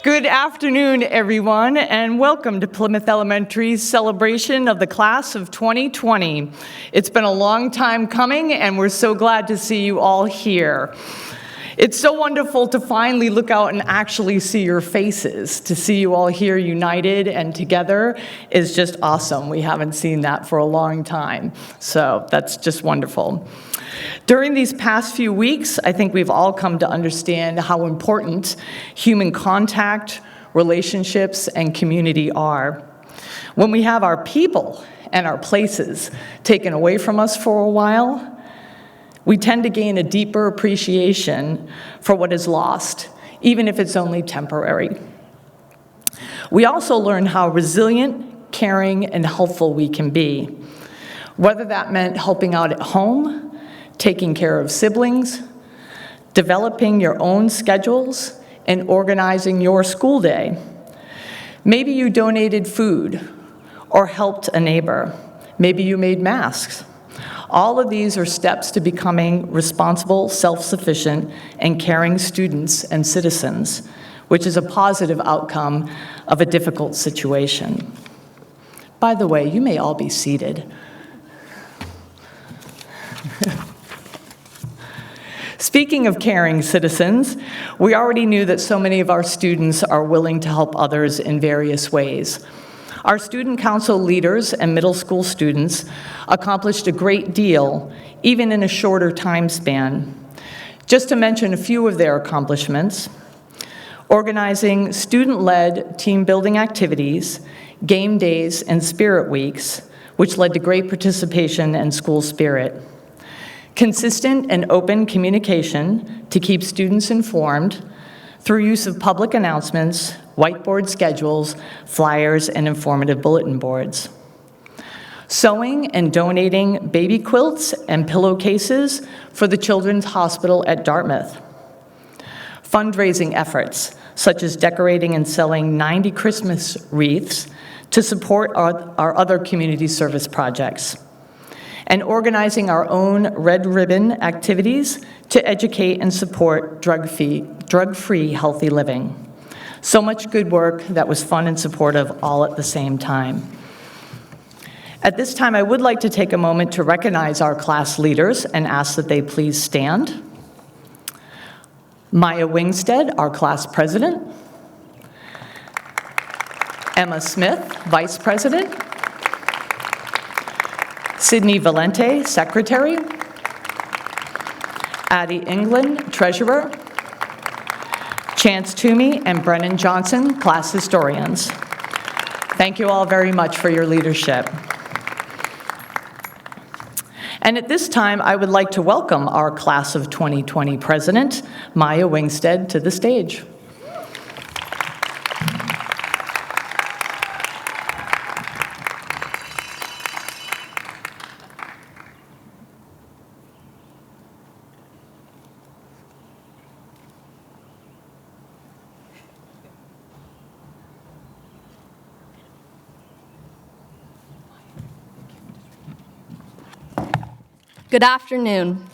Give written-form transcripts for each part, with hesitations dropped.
Good afternoon, everyone, and welcome to Plymouth Elementary's celebration of the class of 2020. It's been a long time coming, and we're so glad to see you all here. It's so wonderful to finally look out and actually see your faces. To see you all here united and together is just awesome. We haven't seen that for a long time, so that's just wonderful. During these past few weeks, I think we've all come to understand how important human contact, relationships, and community are. When we have our people and our places taken away from us for a while, we tend to gain a deeper appreciation for what is lost, even if it's only temporary. We also learn how resilient, caring, and helpful we can be, whether that meant helping out at home, taking care of siblings, developing your own schedules, and organizing your school day. Maybe you donated food or helped a neighbor. Maybe you made masks. All of these are steps to becoming responsible, self-sufficient, and caring students and citizens, which is a positive outcome of a difficult situation. By the way, you may all be seated. Speaking of caring citizens, we already knew that so many of our students are willing to help others in various ways. Our student council leaders and middle school students accomplished a great deal, even in a shorter time span. Just to mention a few of their accomplishments: organizing student-led team-building activities, game days, and spirit weeks, which led to great participation and school spirit. Consistent and open communication to keep students informed through use of public announcements, whiteboard schedules, flyers, and informative bulletin boards. Sewing and donating baby quilts and pillowcases for the Children's Hospital at Dartmouth. Fundraising efforts, such as decorating and selling 90 Christmas wreaths to support our other community service projects. And organizing our own Red Ribbon activities to educate and support drug-free healthy living. So much good work that was fun and supportive all at the same time. At this time, I would like to take a moment to recognize our class leaders and ask that they please stand. Maya Wingstead, our class president. Emma Smith, vice president. Sydney Valente, secretary. Addie England, treasurer. Chance Toomey and Brennan Johnson, class historians. Thank you all very much for your leadership. And at this time, I would like to welcome our class of 2020 president, Maya Wingstead, to the stage. Good afternoon.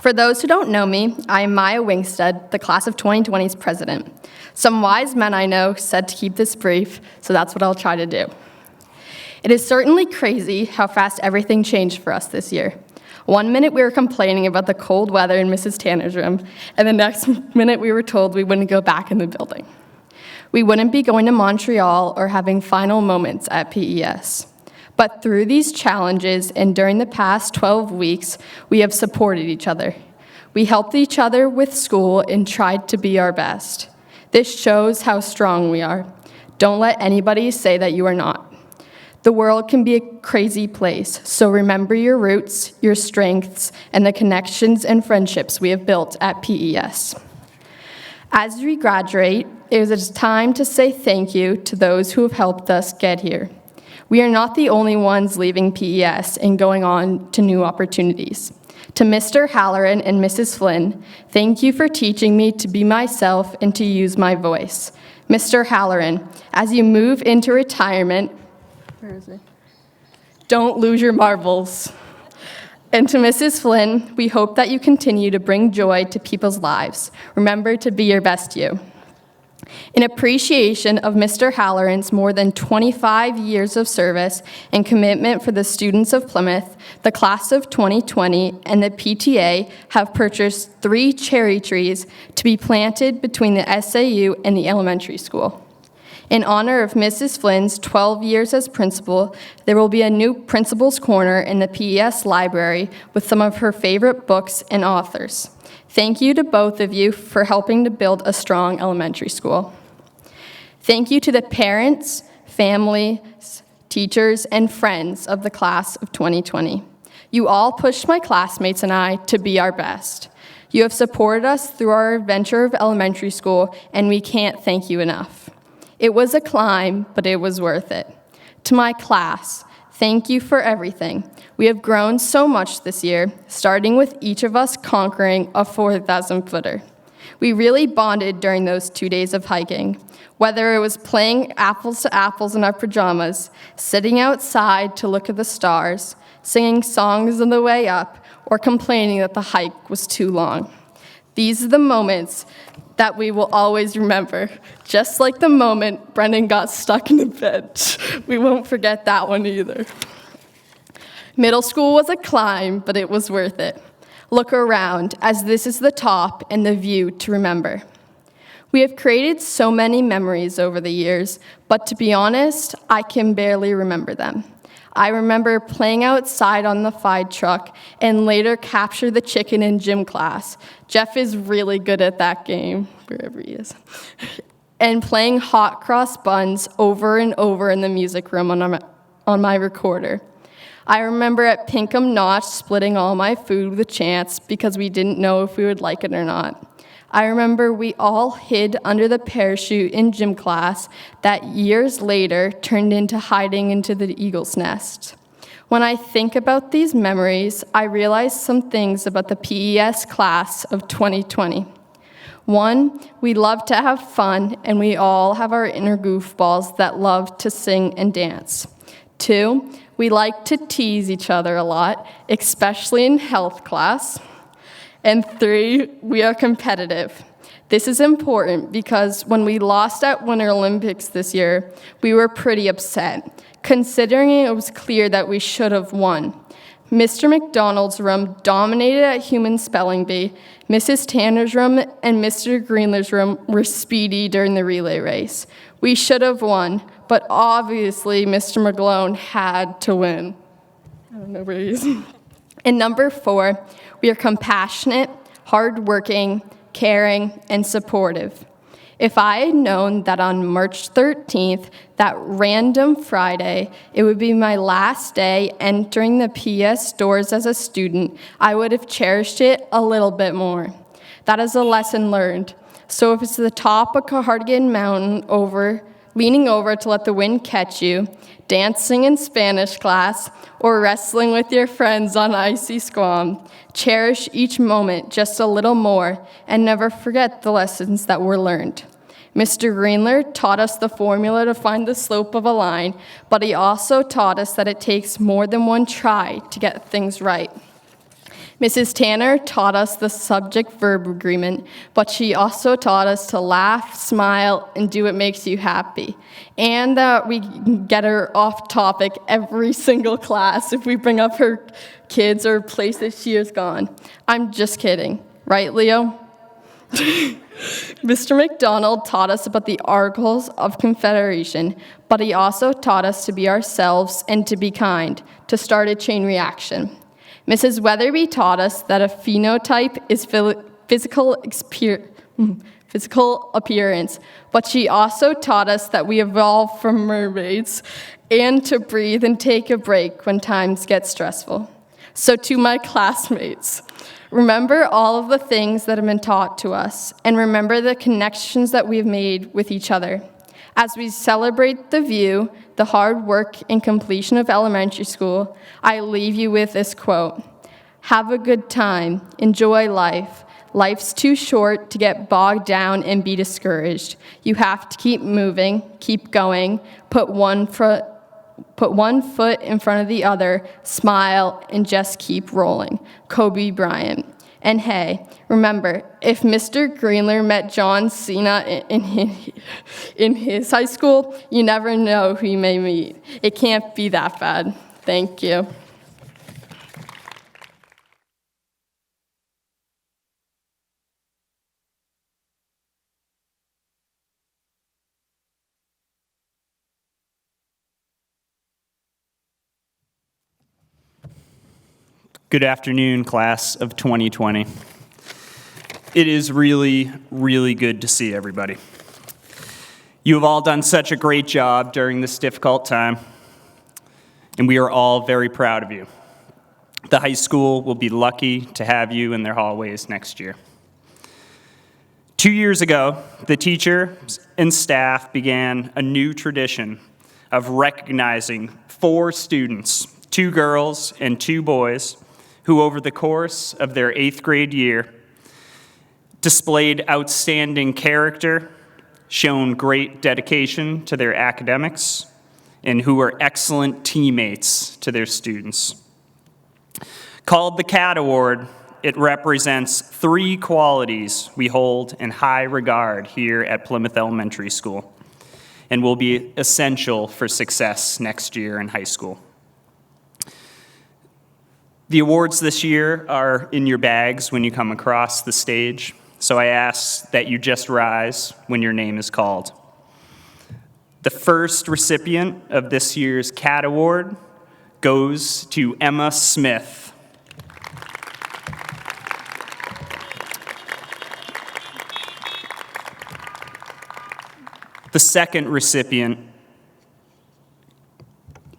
For those who don't know me, I am Maya Wingstead, the class of 2020's president. Some wise men I know said to keep this brief, so that's what I'll try to do. It is certainly crazy how fast everything changed for us this year. One minute we were complaining about the cold weather in Mrs. Tanner's room, and the next minute we were told we wouldn't go back in the building. We wouldn't be going to Montreal or having final moments at PES. But through these challenges and during the past 12 weeks, we have supported each other. We helped each other with school and tried to be our best. This shows how strong we are. Don't let anybody say that you are not. The world can be a crazy place, so remember your roots, your strengths, and the connections and friendships we have built at PES. As we graduate, it is time to say thank you to those who have helped us get here. We are not the only ones leaving PES and going on to new opportunities. To Mr. Halloran and Mrs. Flynn, thank you for teaching me to be myself and to use my voice. Mr. Halloran, as you move into retirement, don't lose your marbles. And to Mrs. Flynn, we hope that you continue to bring joy to people's lives. Remember to be your best you. In appreciation of Mr. Halloran's more than 25 years of service and commitment for the students of Plymouth, the class of 2020 and the PTA have purchased 3 cherry trees to be planted between the SAU and the elementary school. In honor of Mrs. Flynn's 12 years as principal, there will be a new principal's corner in the PES library with some of her favorite books and authors. Thank you to both of you for helping to build a strong elementary school. Thank you to the parents, families, teachers, and friends of the class of 2020. You all pushed my classmates and I to be our best. You have supported us through our adventure of elementary school, and we can't thank you enough. It was a climb, but it was worth it. To my class, thank you for everything. We have grown so much this year, starting with each of us conquering a 4,000-footer. We really bonded during those 2 days of hiking, whether it was playing apples to apples in our pajamas, sitting outside to look at the stars, singing songs on the way up, or complaining that the hike was too long. These are the moments that we will always remember, just like the moment Brendan got stuck in the bench. We won't forget that one either. Middle school was a climb, but it was worth it. Look around, as this is the top and the view to remember. We have created so many memories over the years, but to be honest, I can barely remember them. I remember playing outside on the fire truck and later capture the chicken in gym class. Jeff is really good at that game, wherever he is. And playing hot cross buns over and over in the music room on my recorder. I remember at Pinkham Notch splitting all my food with Chance because we didn't know if we would like it or not. I remember we all hid under the parachute in gym class that years later turned into hiding into the eagle's nest. When I think about these memories, I realize some things about the PES class of 2020. 1, we love to have fun, and we all have our inner goofballs that love to sing and dance. 2, we like to tease each other a lot, especially in health class. And 3, we are competitive. This is important because when we lost at Winter Olympics this year, we were pretty upset, considering it was clear that we should have won. Mr. McDonald's room dominated at Human Spelling Bee. Mrs. Tanner's room and Mr. Greenler's room were speedy during the relay race. We should have won, but obviously Mr. McGlone had to win. I don't know where he is. And number 4, we are compassionate, hardworking, caring, and supportive. If I had known that on March 13th, that random Friday, it would be my last day entering the PS doors as a student, I would have cherished it a little bit more. That is a lesson learned. So if it's the top of Cardigan Mountain leaning over to let the wind catch you, dancing in Spanish class, or wrestling with your friends on icy Squam, cherish each moment just a little more and never forget the lessons that were learned. Mr. Greenler taught us the formula to find the slope of a line, but he also taught us that it takes more than one try to get things right. Mrs. Tanner taught us the subject-verb agreement, but she also taught us to laugh, smile, and do what makes you happy. And that we get her off topic every single class if we bring up her kids or places she has gone. I'm just kidding. Right, Leo? Mr. McDonald taught us about the Articles of Confederation, but he also taught us to be ourselves and to be kind, to start a chain reaction. Mrs. Weatherby taught us that a phenotype is physical appearance, but she also taught us that we evolved from mermaids and to breathe and take a break when times get stressful. So to my classmates, remember all of the things that have been taught to us, and remember the connections that we've made with each other. As we celebrate the view, the hard work, and completion of elementary school, I leave you with this quote: "Have a good time, enjoy life. Life's too short to get bogged down and be discouraged. You have to keep moving, keep going, put one foot in front of the other, smile, and just keep rolling." Kobe Bryant. And hey, remember, if Mr. Greenler met John Cena in his high school, you never know who you may meet. It can't be that bad. Thank you. Good afternoon, class of 2020. It is really, really good to see everybody. You have all done such a great job during this difficult time, and we are all very proud of you. The high school will be lucky to have you in their hallways next year. 2 years ago, the teachers and staff began a new tradition of recognizing 4 students, 2 girls and 2 boys, who over the course of their 8th grade year displayed outstanding character, shown great dedication to their academics, and who were excellent teammates to their students. Called the CAT Award, it represents 3 qualities we hold in high regard here at Plymouth Elementary School and will be essential for success next year in high school. The awards this year are in your bags when you come across the stage, so I ask that you just rise when your name is called. The first recipient of this year's CAT Award goes to Emma Smith. The second recipient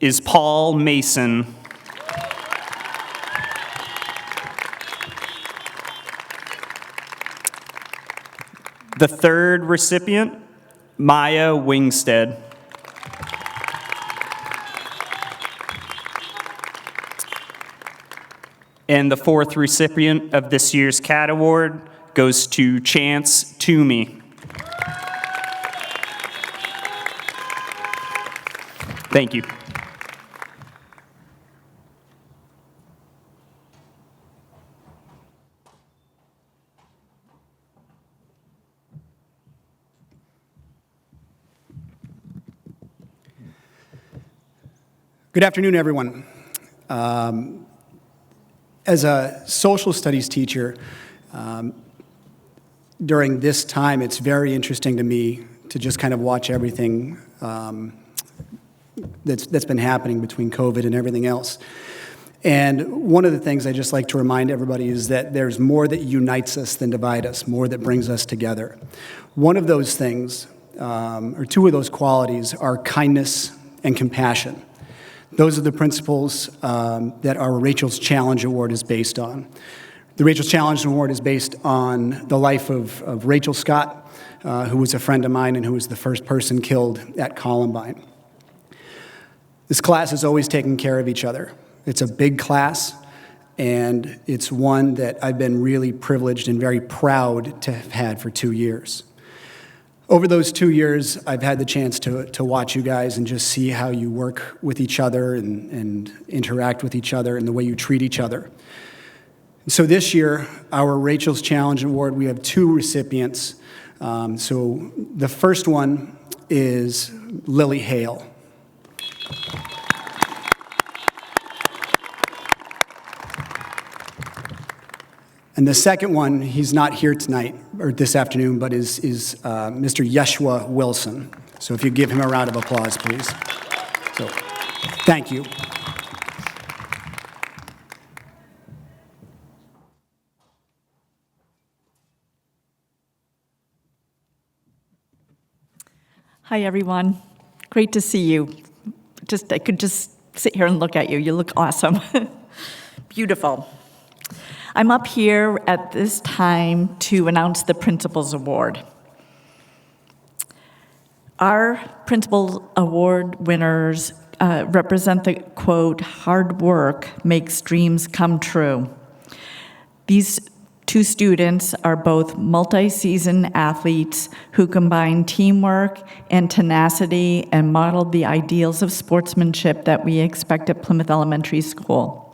is Paul Mason. The third recipient, Maya Wingstead. And the fourth recipient of this year's CAT Award goes to Chance Toomey. Thank you. Good afternoon, everyone. As a social studies teacher, during this time, it's very interesting to me to just kind of watch everything that's been happening between COVID and everything else. And one of the things I just like to remind everybody is that there's more that unites us than divides us, more that brings us together. One of those things, or 2 of those qualities, are kindness and compassion. Those are the principles that our Rachel's Challenge Award is based on. The Rachel's Challenge Award is based on the life of Rachel Scott, who was a friend of mine and who was the first person killed at Columbine. This class has always taken care of each other. It's a big class, and it's one that I've been really privileged and very proud to have had for 2 years. Over those 2 years, I've had the chance to watch you guys and just see how you work with each other and interact with each other and the way you treat each other. So this year, our Rachel's Challenge Award, we have 2 recipients. So the first one is Lily Hale. And the second one, he's not here tonight, or this afternoon, but is Mr. Yeshua Wilson. So if you give him a round of applause, please. So, thank you. Hi, everyone. Great to see you. I could just sit here and look at you. You look awesome. Beautiful. I'm up here at this time to announce the Principals Award. Our Principal Award winners represent the quote, "Hard work makes dreams come true." These 2 students are both multi-season athletes who combine teamwork and tenacity and modeled the ideals of sportsmanship that we expect at Plymouth Elementary School.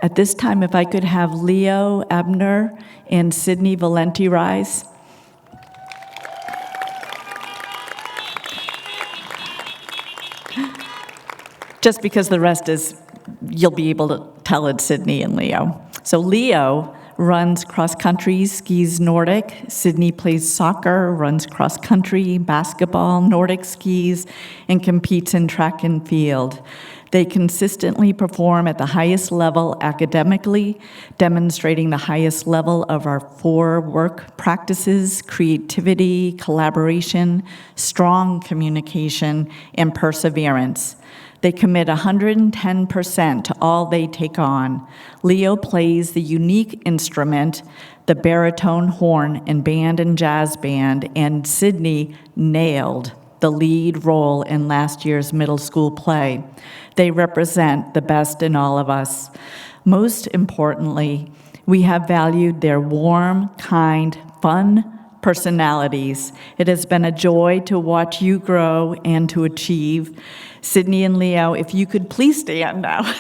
At this time, if I could have Leo Ebner and Sydney Valenti rise. Just because the rest is, you'll be able to tell it's Sydney and Leo. So Leo runs cross-country, skis Nordic. Sydney plays soccer, runs cross-country, basketball, Nordic skis, and competes in track and field. They consistently perform at the highest level academically, demonstrating the highest level of our 4 work practices: creativity, collaboration, strong communication, and perseverance. They commit 110% to all they take on. Leo plays the unique instrument, the baritone, horn, and band and jazz band, and Sydney nailed the lead role in last year's middle school play. They represent the best in all of us. Most importantly, we have valued their warm, kind, fun personalities. It has been a joy to watch you grow and to achieve. Sydney and Leo, if you could please stand now.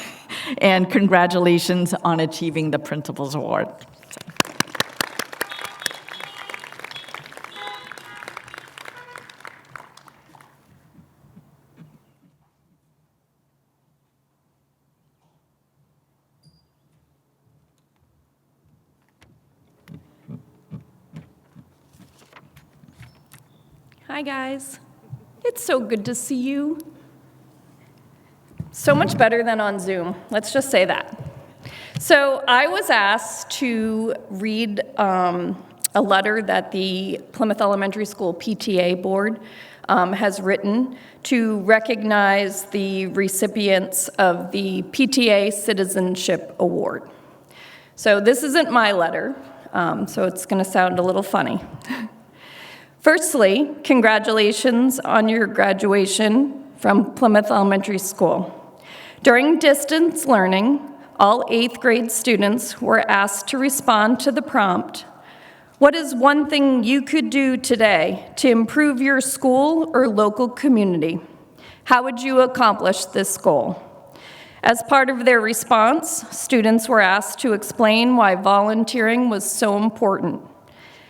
And congratulations on achieving the Principal's Award. Hi, guys. It's so good to see you. So much better than on Zoom. Let's just say that. So I was asked to read a letter that the Plymouth Elementary School PTA Board has written to recognize the recipients of the PTA Citizenship Award. So this isn't my letter, so it's going to sound a little funny. Firstly, congratulations on your graduation from Plymouth Elementary School. During distance learning, all 8th grade students were asked to respond to the prompt, "What is one thing you could do today to improve your school or local community? How would you accomplish this goal?" As part of their response, students were asked to explain why volunteering was so important.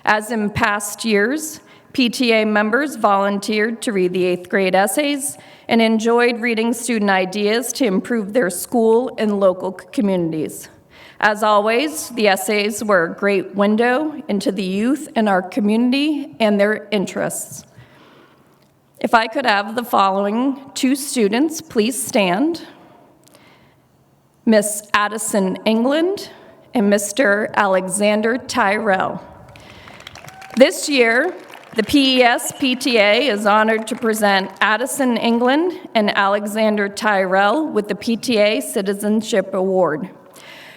As in past years, PTA members volunteered to read the 8th grade essays and enjoyed reading student ideas to improve their school and local communities. As always, the essays were a great window into the youth in our community and their interests. If I could have the following 2 students please stand. Miss Addison England and Mr. Alexander Tyrell. This year, the PES PTA is honored to present Addison England and Alexander Tyrell with the PTA Citizenship Award.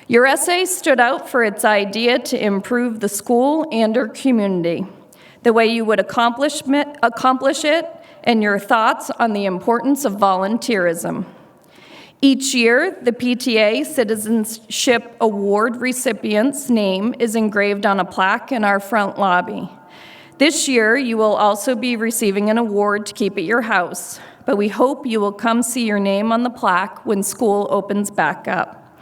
Your essay stood out for its idea to improve the school and our community, the way you would accomplish it, and your thoughts on the importance of volunteerism. Each year, the PTA Citizenship Award recipient's name is engraved on a plaque in our front lobby. This year, you will also be receiving an award to keep at your house, but we hope you will come see your name on the plaque when school opens back up.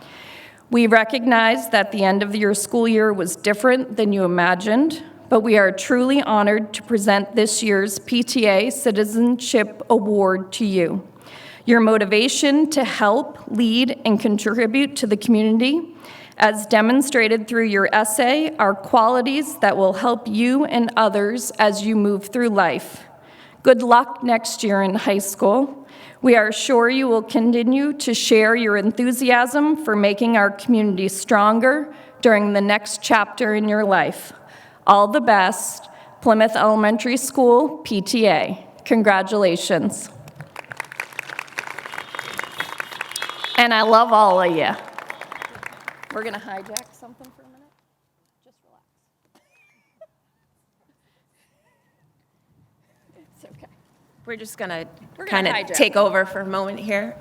We recognize that the end of your school year was different than you imagined, but we are truly honored to present this year's PTA Citizenship Award to you. Your motivation to help, lead, and contribute to the community, as demonstrated through your essay, are qualities that will help you and others as you move through life. Good luck next year in high school. We are sure you will continue to share your enthusiasm for making our community stronger during the next chapter in your life. All the best, Plymouth Elementary School PTA. Congratulations. And I love all of you. We're going to hijack something for a minute. Just relax. It's okay. We're just going to We're kind gonna of hijack. take over for a moment here.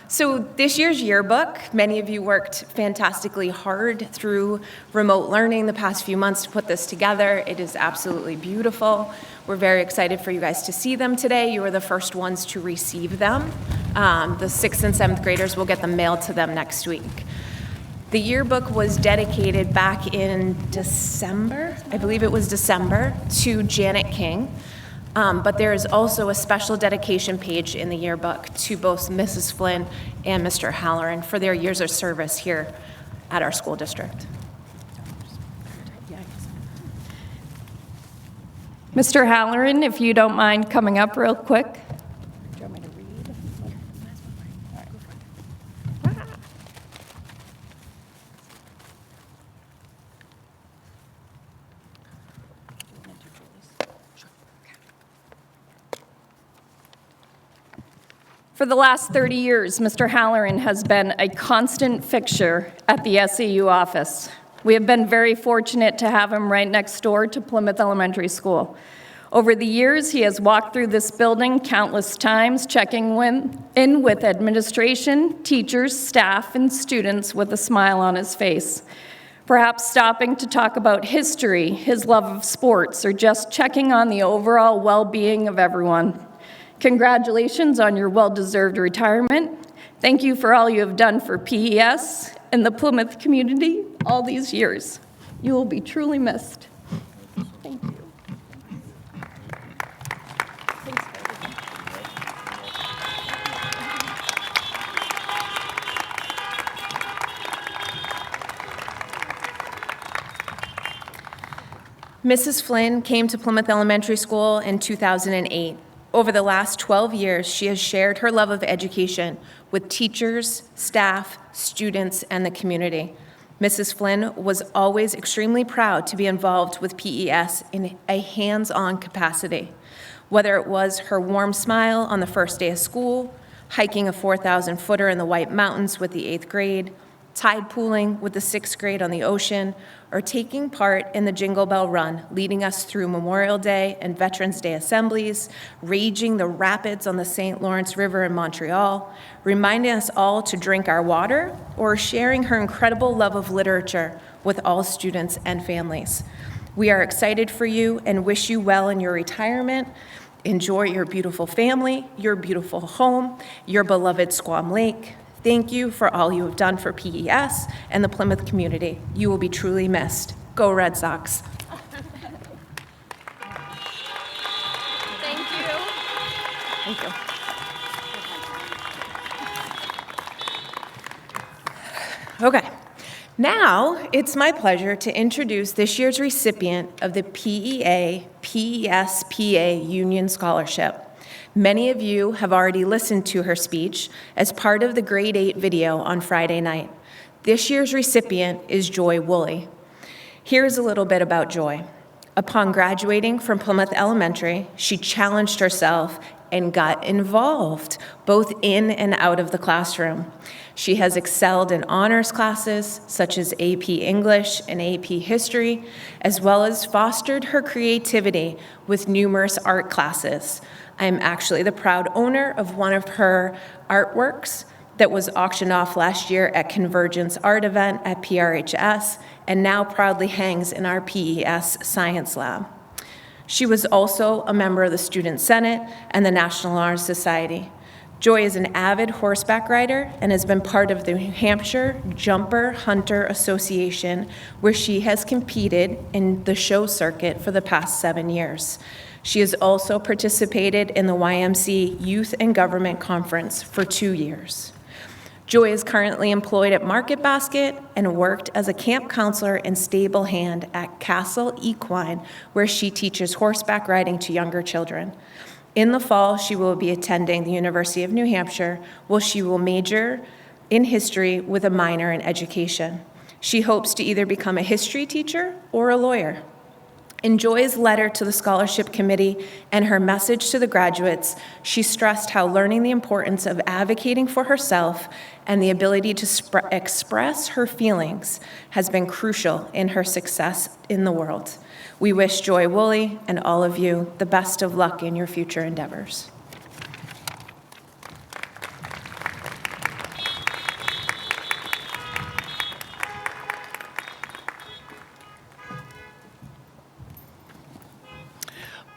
So this year's yearbook, many of you worked fantastically hard through remote learning the past few months to put this together. It is absolutely beautiful. We're very excited for you guys to see them today. You were the first ones to receive them. The 6th and 7th graders will get them mailed to them next week. The yearbook was dedicated back in December, I believe it was December, to Janet King. But there is also a special dedication page in the yearbook to both Mrs. Flynn and Mr. Halloran for their years of service here at our school district. Mr. Halloran, if you don't mind coming up real quick. For the last 30 years, Mr. Halloran has been a constant fixture at the SAU office. We have been very fortunate to have him right next door to Plymouth Elementary School. Over the years, he has walked through this building countless times, checking in with administration, teachers, staff, and students with a smile on his face. Perhaps stopping to talk about history, his love of sports, or just checking on the overall well-being of everyone. Congratulations on your well-deserved retirement. Thank you for all you have done for PES and the Plymouth community all these years. You will be truly missed. Thank you. Mrs. Flynn came to Plymouth Elementary School in 2008. Over the last 12 years, she has shared her love of education with teachers, staff, students, and the community. Mrs. Flynn was always extremely proud to be involved with PES in a hands-on capacity. Whether it was her warm smile on the first day of school, hiking a 4,000-footer in the White Mountains with the 8th grade, tide pooling with the 6th grade on the ocean, or taking part in the Jingle Bell Run, leading us through Memorial Day and Veterans Day assemblies, raging the rapids on the St. Lawrence River in Montreal, reminding us all to drink our water, or sharing her incredible love of literature with all students and families. We are excited for you and wish you well in your retirement. Enjoy your beautiful family, your beautiful home, your beloved Squam Lake. Thank you for all you have done for PES and the Plymouth community. You will be truly missed. Go Red Sox. Thank you. Thank you. Okay, now it's my pleasure to introduce this year's recipient of the PES-PA Union Scholarship. Many of you have already listened to her speech as part of the grade 8 video on Friday night. This year's recipient is Joy Woolley. Here's a little bit about Joy. Upon graduating from Plymouth Elementary, she challenged herself and got involved, both in and out of the classroom. She has excelled in honors classes, such as AP English and AP History, as well as fostered her creativity with numerous art classes. I'm actually the proud owner of one of her artworks that was auctioned off last year at Convergence Art Event at PRHS, and now proudly hangs in our PES Science Lab. She was also a member of the Student Senate and the National Honor Society. Joy is an avid horseback rider and has been part of the New Hampshire Jumper Hunter Association, where she has competed in the show circuit for the past 7 years. She has also participated in the YMC Youth and Government Conference for 2 years. Joy is currently employed at Market Basket and worked as a camp counselor and stable hand at Castle Equine, where she teaches horseback riding to younger children. In the fall, she will be attending the University of New Hampshire, where she will major in history with a minor in education. She hopes to either become a history teacher or a lawyer. In Joy's letter to the scholarship committee and her message to the graduates, she stressed how learning the importance of advocating for herself and the ability to express her feelings has been crucial in her success in the world. We wish Joy Woolley and all of you the best of luck in your future endeavors.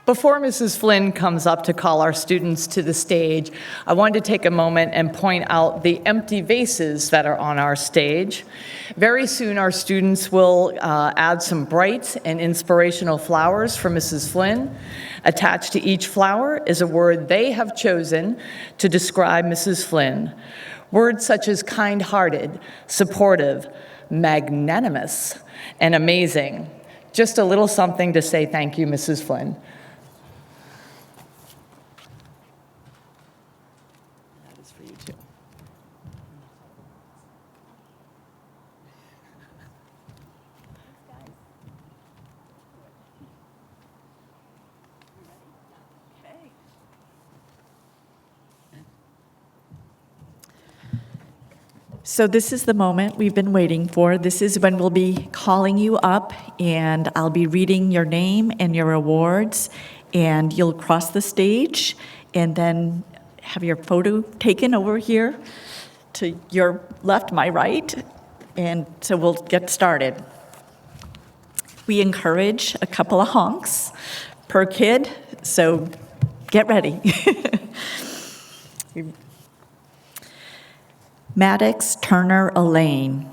Before Mrs. Flynn comes up to call our students to the stage, I wanted to take a moment and point out the empty vases that are on our stage. Very soon, our students will add some bright and inspirational flowers for Mrs. Flynn. Attached to each flower is a word they have chosen to describe Mrs. Flynn. Words such as kind-hearted, supportive, magnanimous, and amazing. Just a little something to say thank you, Mrs. Flynn. That is for you too. So this is the moment we've been waiting for. This is when we'll be calling you up, and I'll be reading your name and your awards, and you'll cross the stage and then have your photo taken over here to your left, my right, and so we'll get started. We encourage a couple of honks per kid, so get ready. Maddox Turner Elaine.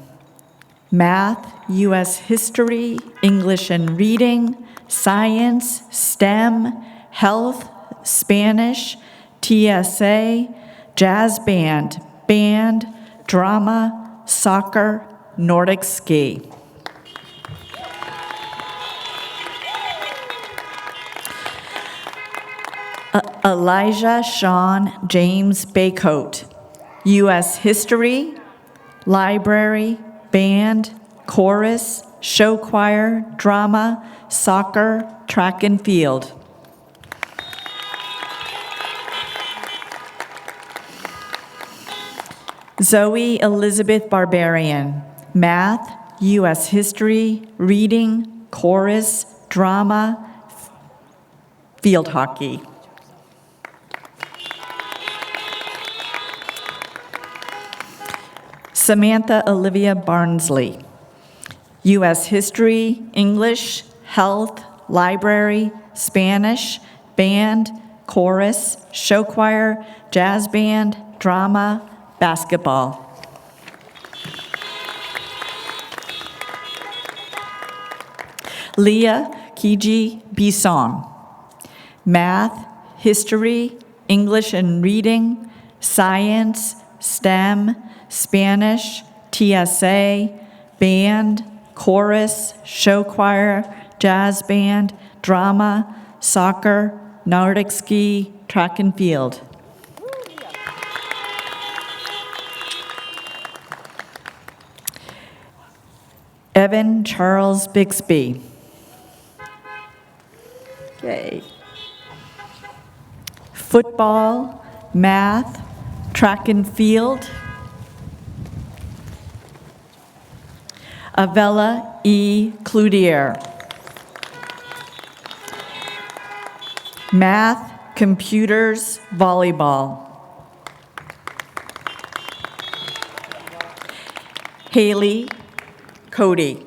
Math, U.S. History, English and Reading, Science, STEM, Health, Spanish, TSA, Jazz Band, Band, Drama, Soccer, Nordic Ski. Elijah Sean James Baycoat. U.S. History, Library, Band, Chorus, Show Choir, Drama, Soccer, Track and Field. Zoe Elizabeth Barbarian, Math, U.S. History, Reading, Chorus, Drama, Field Hockey. Samantha Olivia Barnsley, U.S. History, English, Health, Library, Spanish, Band, Chorus, Show Choir, Jazz Band, Drama, Basketball. Leah Kiji Bisong, Math, History, English and Reading, Science, STEM, Spanish, TSA, Band, Chorus, Show Choir, Jazz Band, Drama, Soccer, Nordic Ski, Track and Field. Evan Charles Bixby. Yay. Football, Math, Track and Field. Avella E. Cloutier. Math, Computers, Volleyball. Haley Cody.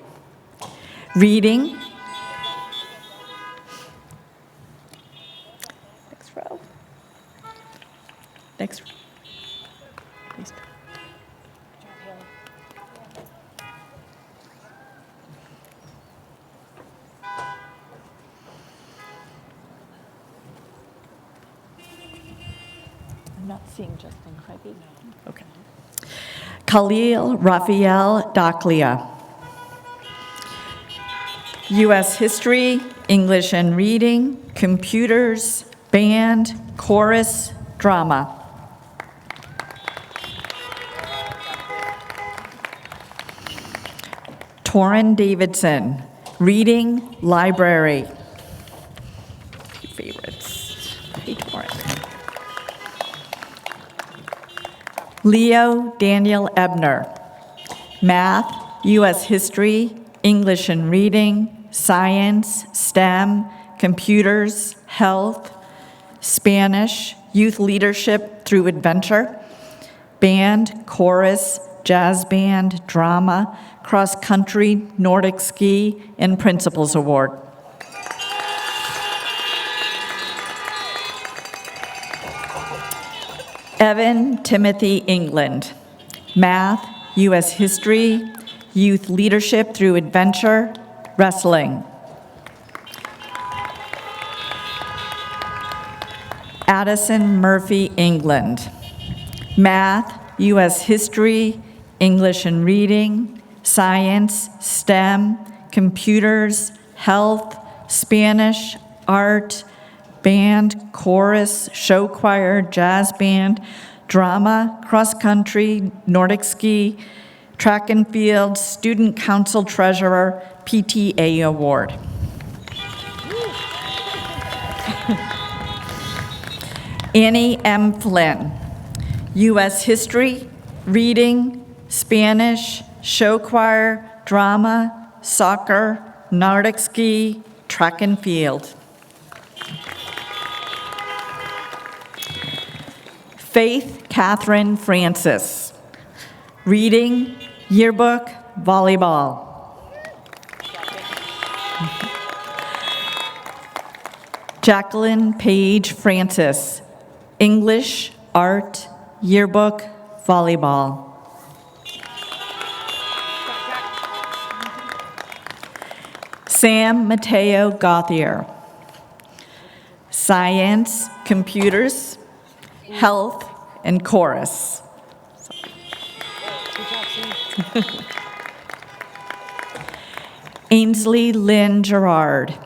Reading. Next row. Next row. Please. I'm not seeing Justin Craigie. Okay. Khalil Raphael Daklia. U.S. History, English and Reading, Computers, Band, Chorus, Drama. Torrin Davidson, Reading, Library. Two favorites. Hey, Torrin. Leo Daniel Ebner, Math, U.S. History, English and Reading, Science, STEM, Computers, Health, Spanish, Youth Leadership through Adventure, Band, Chorus, Jazz Band, Drama, Cross Country, Nordic Ski, and Principals Award. Evan Timothy England, Math, U.S. History, Youth Leadership Through Adventure, Wrestling. Addison Murphy England, Math, U.S. History, English and Reading, Science, STEM, Computers, Health, Spanish, Art, Band, Chorus, Show Choir, Jazz Band, Drama, Cross Country, Nordic Ski, Track and Field, Student Council Treasurer, PTA Award. Annie M. Flynn, U.S. History, Reading, Spanish, Show Choir, Drama, Soccer, Nordic Ski, Track and Field. Faith Catherine Francis, Reading, Yearbook, Volleyball. Jacqueline Page Francis, English, Art, Yearbook, Volleyball. Sam Mateo Gauthier, Science, Computers, Health, and Chorus. Ainsley Lynn Gerard,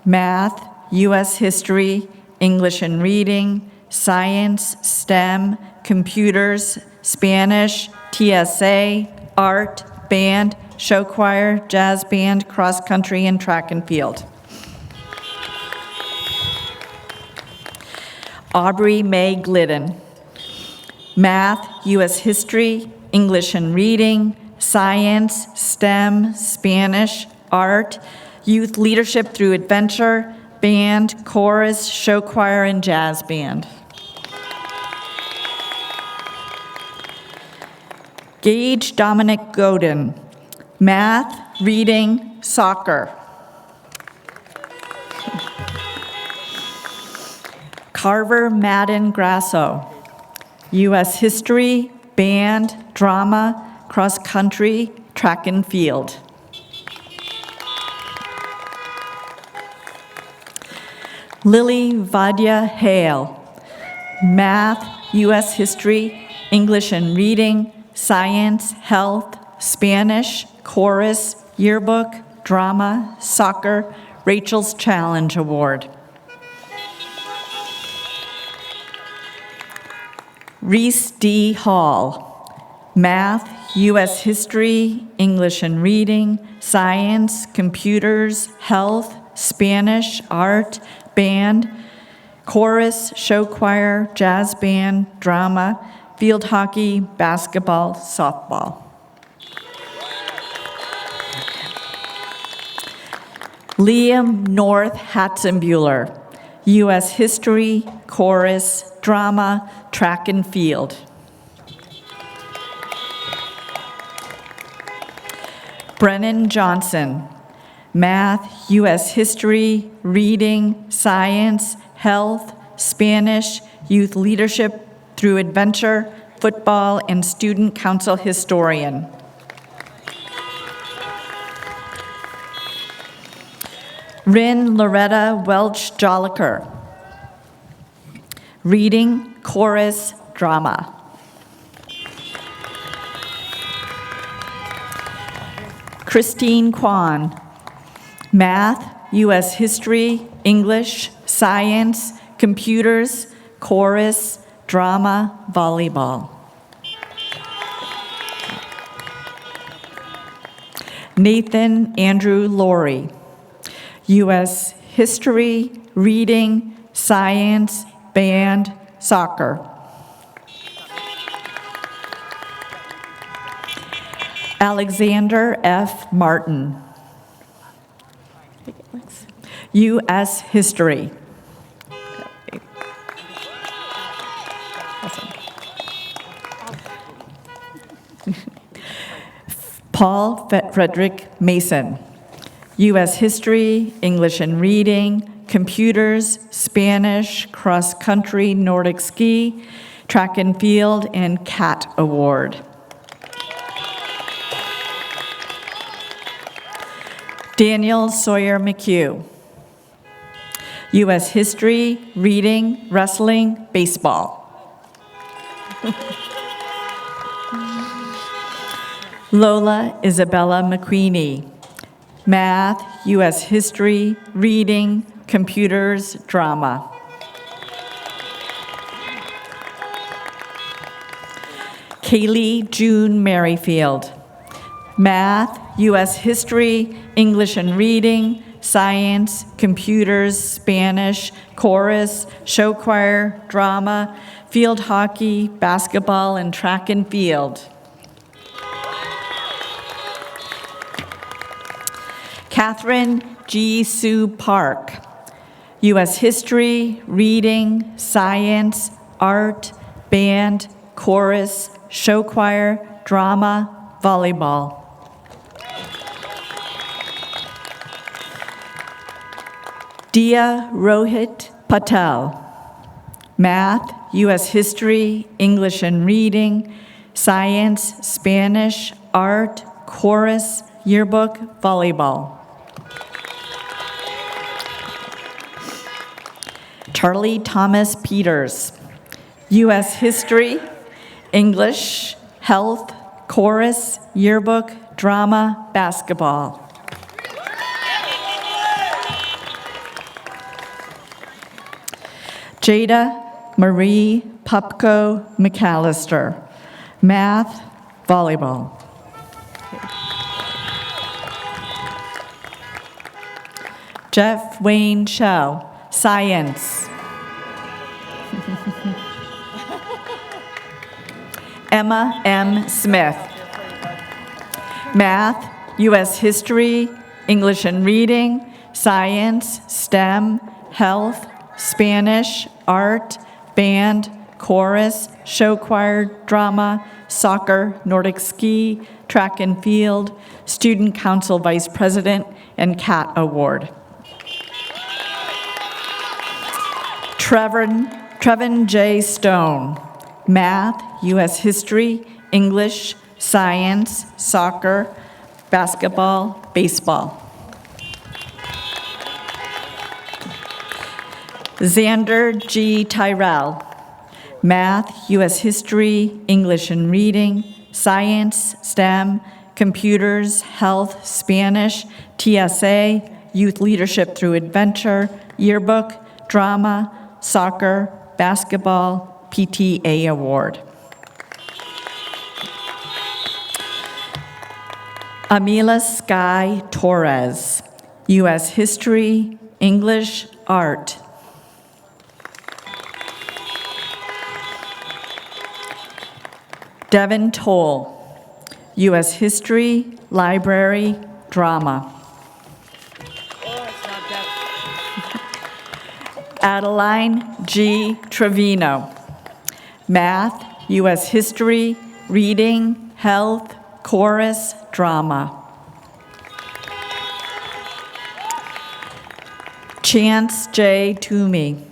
Math, U.S. History, English and Reading, Science, STEM, Computers, Spanish, TSA, Art, Band, Show Choir, Jazz Band, Cross Country, and Track and Field. Aubrey May Glidden, Math, U.S. History, English and Reading, Science, STEM, Spanish, Art, Youth Leadership Through Adventure, Band, Chorus, Show Choir, and Jazz Band. Gage Dominic Godin, Math, Reading, Soccer. Carver Madden Grasso, U.S. History, Band, Drama, Cross Country, Track and Field. Lily Vadya Hale, Math, U.S. History, English and Reading, Science, Health, Spanish, Chorus, Yearbook, Drama, Soccer, Rachel's Challenge Award. Reese D. Hall, Math, U.S. History, English and Reading, Science, Computers, Health, Spanish, Art, Band, Chorus, Show Choir, Jazz Band, Drama, Field Hockey, Basketball, Softball. Liam North Hatzenbuehler, U.S. History, Chorus, Drama, Track and Field. Brennan Johnson, Math, U.S. History, Reading, Science, Health, Spanish, Youth Leadership Through Adventure, Football, and Student Council Historian. Rin Loretta Welch Jolliker, Reading, Chorus, Drama. Christine Kwan, Math, U.S. History, English, Science, Computers, Chorus, Drama, Volleyball. Nathan Andrew Laurie, U.S. History, Reading, Science, Band, Soccer. Alexander F. Martin, U.S. History. Paul Frederick Mason, U.S. History, English and Reading, Computers, Spanish, Cross Country, Nordic Ski, Track and Field and CAT Award. Daniel Sawyer McHugh. U.S. History, Reading, Wrestling, Baseball. Lola Isabella McQueenie. Math, U.S. History, Reading, Computers, Drama. Kaylee June Merrifield. Math, U.S. History, English and Reading, Science, Computers, Spanish, Chorus, Show Choir, Drama, Field Hockey, Basketball, and Track and Field. Catherine G. Sue Park. U.S. History, Reading, Science, Art, Band, Chorus, Show Choir, Drama, Volleyball. Dia Rohit Patel. Math, U.S. History, English and Reading, Science, Spanish, Art, Chorus, Yearbook, Volleyball. Charlie Thomas Peters. U.S. History, English, Health, Chorus, Yearbook, Drama, Basketball. Jada Marie Pupko McAllister. Math, Volleyball. Jeff Wayne Shell. Science. Emma M. Smith. Math, U.S. History, English and Reading, Science, STEM, Health, Spanish, Art, Band, Chorus, Show Choir, Drama, Soccer, Nordic Ski, Track and Field, Student Council Vice President, and CAT Award. Trevin J. Stone. Math, U.S. History, English, Science, Soccer, Basketball, Baseball. Xander G. Tyrell. Math, U.S. History, English and Reading, Science, STEM, Computers, Health, Spanish, TSA, Youth Leadership Through Adventure, Yearbook, Drama, Soccer, Basketball, PTA Award. Amila Sky Torres. U.S. History, English, Art. Devin Toll. U.S. History, Library, Drama. Adeline G. Trevino. Math, U.S. History, Reading, Health, Chorus, Drama. Chance J. Toomey.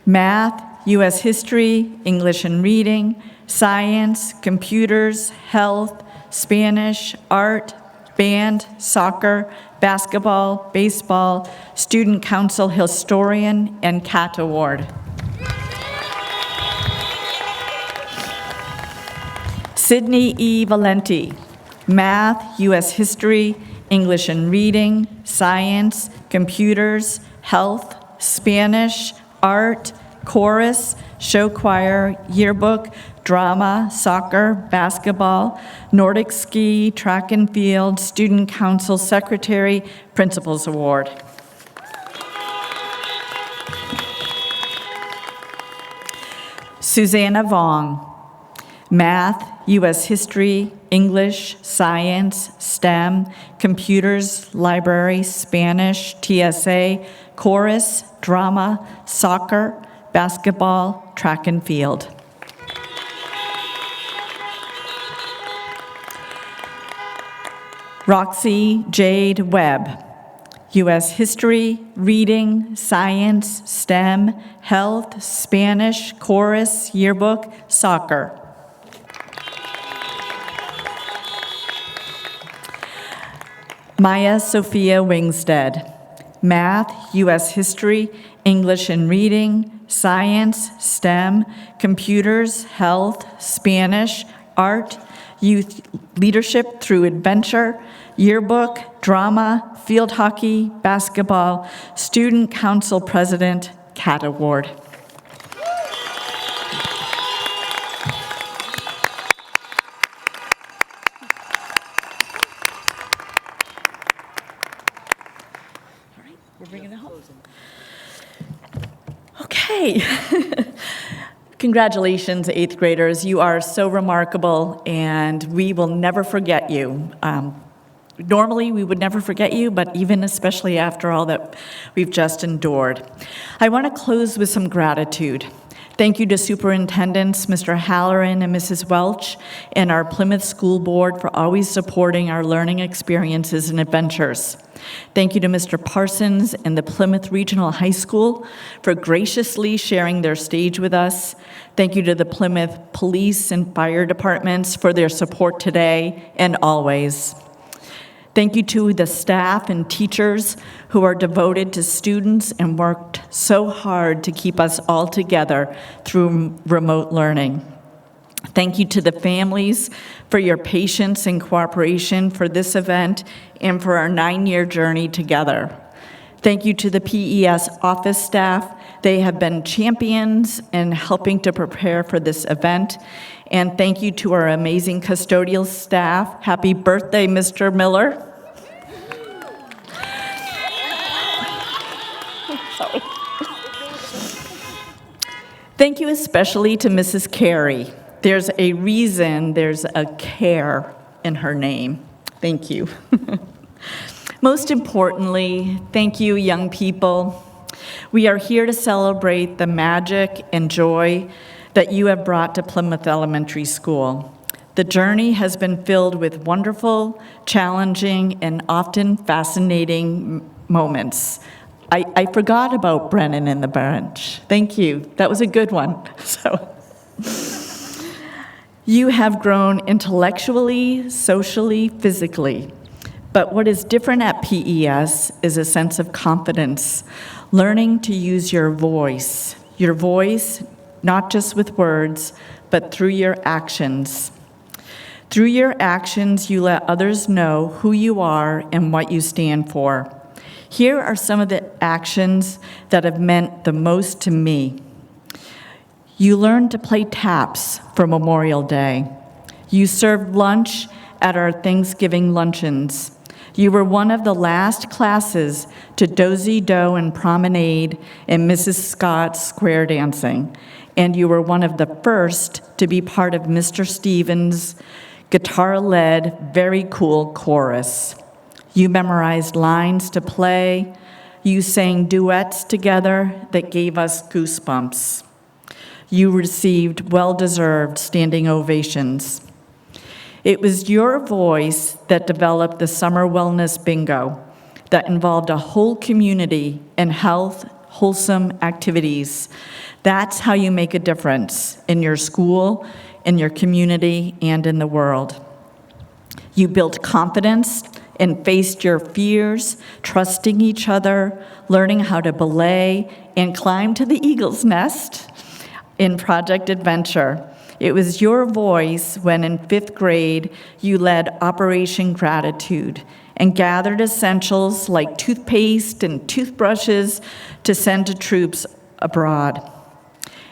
Math, U.S. History, English and Reading, Science, Computers, Health, Spanish, Art, Band, Soccer, Basketball, Baseball, Student Council Historian, and CAT Award. Sydney E. Valenti. Math, U.S. History, English and Reading, Science, Computers, Health, Spanish, Art, Chorus, Show Choir, Yearbook, Drama, Soccer, Basketball, Nordic Ski, Track and Field, Student Council Secretary, Principals Award. Susanna Vong. Math, U.S. History, English, Science, STEM, Computers, Library, Spanish, TSA, Chorus, Drama, Soccer, Basketball, Track and Field. Roxy Jade Webb. U.S. history, reading, science, STEM, health, Spanish, chorus, yearbook, soccer. Maya Sophia Wingstead, math, U.S. history, English and reading, science, STEM, computers, health, Spanish, art, youth leadership through adventure, yearbook, drama, field hockey, basketball, student council president, CAT Award. We're bringing it home. Okay. Congratulations, 8th graders. You are so remarkable, and we will never forget you. Normally, we would never forget you, but even especially after all that we've just endured. I want to close with some gratitude. Thank you to Superintendents Mr. Halloran and Mrs. Welch and our Plymouth School Board for always supporting our learning experiences and adventures. Thank you to Mr. Parsons and the Plymouth Regional High School for graciously sharing their stage with us. Thank you to the Plymouth Police and Fire Departments for their support today and always. Thank you to the staff and teachers who are devoted to students and worked so hard to keep us all together through remote learning. Thank you to the families for your patience and cooperation for this event and for our 9-year journey together. Thank you to the PES office staff. They have been champions in helping to prepare for this event. And thank you to our amazing custodial staff. Happy birthday, Mr. Miller. Sorry. Thank you especially to Mrs. Carey. There's a reason there's a care in her name. Thank you. Most importantly, thank you, young people. We are here to celebrate the magic and joy that you have brought to Plymouth Elementary School. The journey has been filled with wonderful, challenging, and often fascinating moments. I forgot about Brennan and the bench. Thank you. That was a good one. You have grown intellectually, socially, physically. But what is different at PES is a sense of confidence, learning to use your voice not just with words, but through your actions. Through your actions, you let others know who you are and what you stand for. Here are some of the actions that have meant the most to me. You learned to play taps for Memorial Day. You served lunch at our Thanksgiving luncheons. You were one of the last classes to dozy-do and promenade in Mrs. Scott's square dancing. And you were one of the first to be part of Mr. Stevens' guitar-led, very cool chorus. You memorized lines to play. You sang duets together that gave us goosebumps. You received well-deserved standing ovations. It was your voice that developed the Summer Wellness Bingo that involved a whole community in health, wholesome activities. That's how you make a difference in your school, in your community, and in the world. You built confidence and faced your fears, trusting each other, learning how to belay and climb to the eagle's nest in Project Adventure. It was your voice when in 5th grade you led Operation Gratitude and gathered essentials like toothpaste and toothbrushes to send to troops abroad.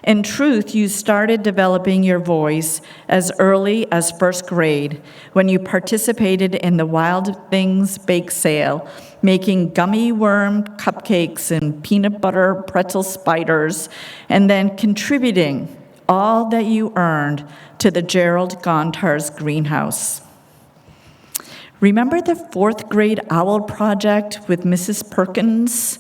In truth, you started developing your voice as early as 1st grade when you participated in the Wild Things Bake Sale, making gummy worm cupcakes and peanut butter pretzel spiders, and then contributing all that you earned to the Gerald Gontar's greenhouse. Remember the 4th grade owl project with Mrs. Perkins?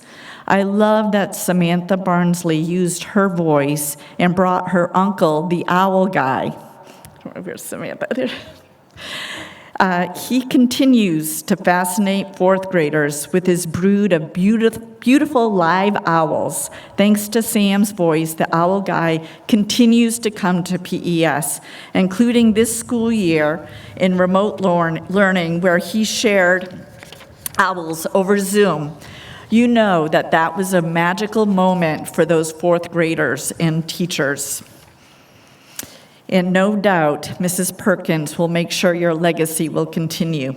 I love that Samantha Barnsley used her voice and brought her uncle, the owl guy. Where's Samantha? He continues to fascinate fourth graders with his brood of beautiful live owls. Thanks to Sam's voice, the owl guy continues to come to PES, including this school year in remote learning where he shared owls over Zoom. You know that that was a magical moment for those fourth graders and teachers. And no doubt, Mrs. Perkins will make sure your legacy will continue.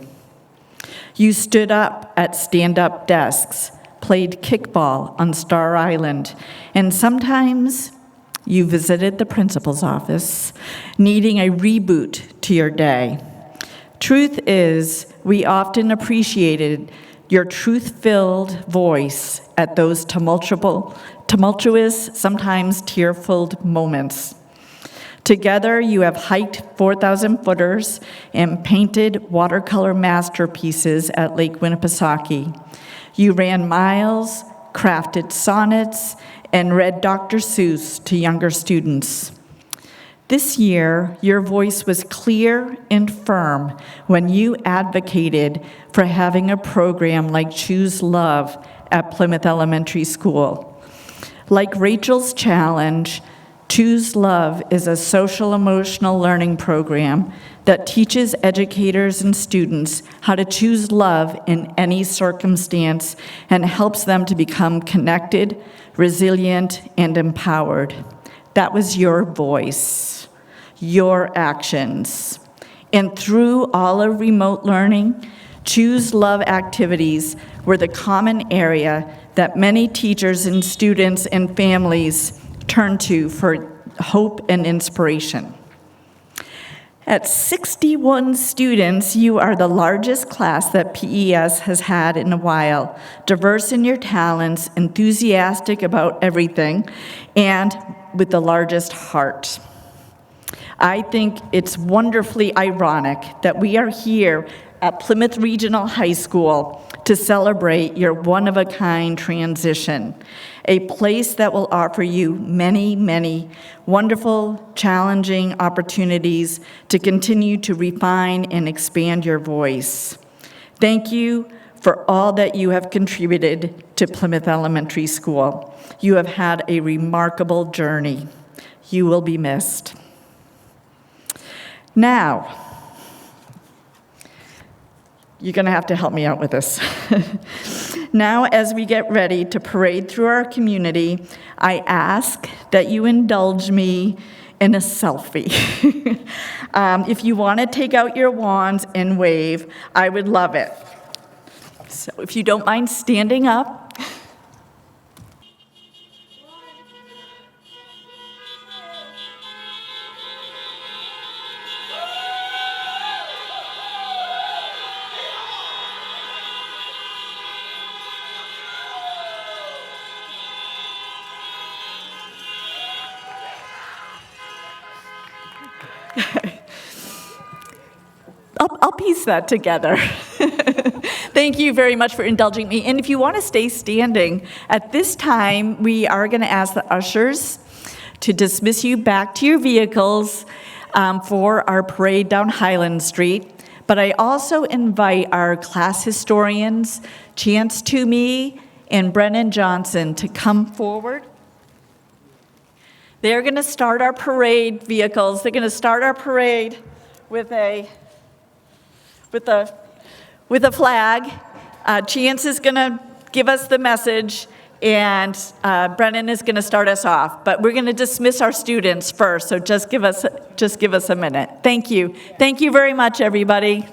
You stood up at stand-up desks, played kickball on Star Island, and sometimes you visited the principal's office, needing a reboot to your day. Truth is, we often appreciated your truth-filled voice at those tumultuous, sometimes tear-filled moments. Together, you have hiked 4,000 footers and painted watercolor masterpieces at Lake Winnipesaukee. You ran miles, crafted sonnets, and read Dr. Seuss to younger students. This year, your voice was clear and firm when you advocated for having a program like Choose Love at Plymouth Elementary School. Like Rachel's Challenge, Choose Love is a social-emotional learning program that teaches educators and students how to choose love in any circumstance and helps them to become connected, resilient, and empowered. That was your voice, your actions. And through all of remote learning, Choose Love activities were the common area that many teachers and students and families turn to for hope and inspiration. At 61 students, you are the largest class that PES has had in a while, diverse in your talents, enthusiastic about everything, and with the largest heart. I think it's wonderfully ironic that we are here at Plymouth Regional High School to celebrate your one-of-a-kind transition, a place that will offer you many, many wonderful, challenging opportunities to continue to refine and expand your voice. Thank you for all that you have contributed to Plymouth Elementary School. You have had a remarkable journey. You will be missed. Now, you're going to have to help me out with this. Now, as we get ready to parade through our community, I ask that you indulge me in a selfie. If you want to take out your wands and wave, I would love it. So if you don't mind standing up. I'll piece that together. Thank you very much for indulging me. And if you want to stay standing, at this time, we are going to ask the ushers to dismiss you back to your vehicles for our parade down Highland Street. But I also invite our class historians, Chance Toomey and Brennan Johnson, to come forward. They're going to start our parade vehicles. They're going to start our parade with a flag. Chance is going to give us the message, and Brennan is going to start us off. But we're going to dismiss our students first, so just give us a minute. Thank you. Thank you very much, everybody.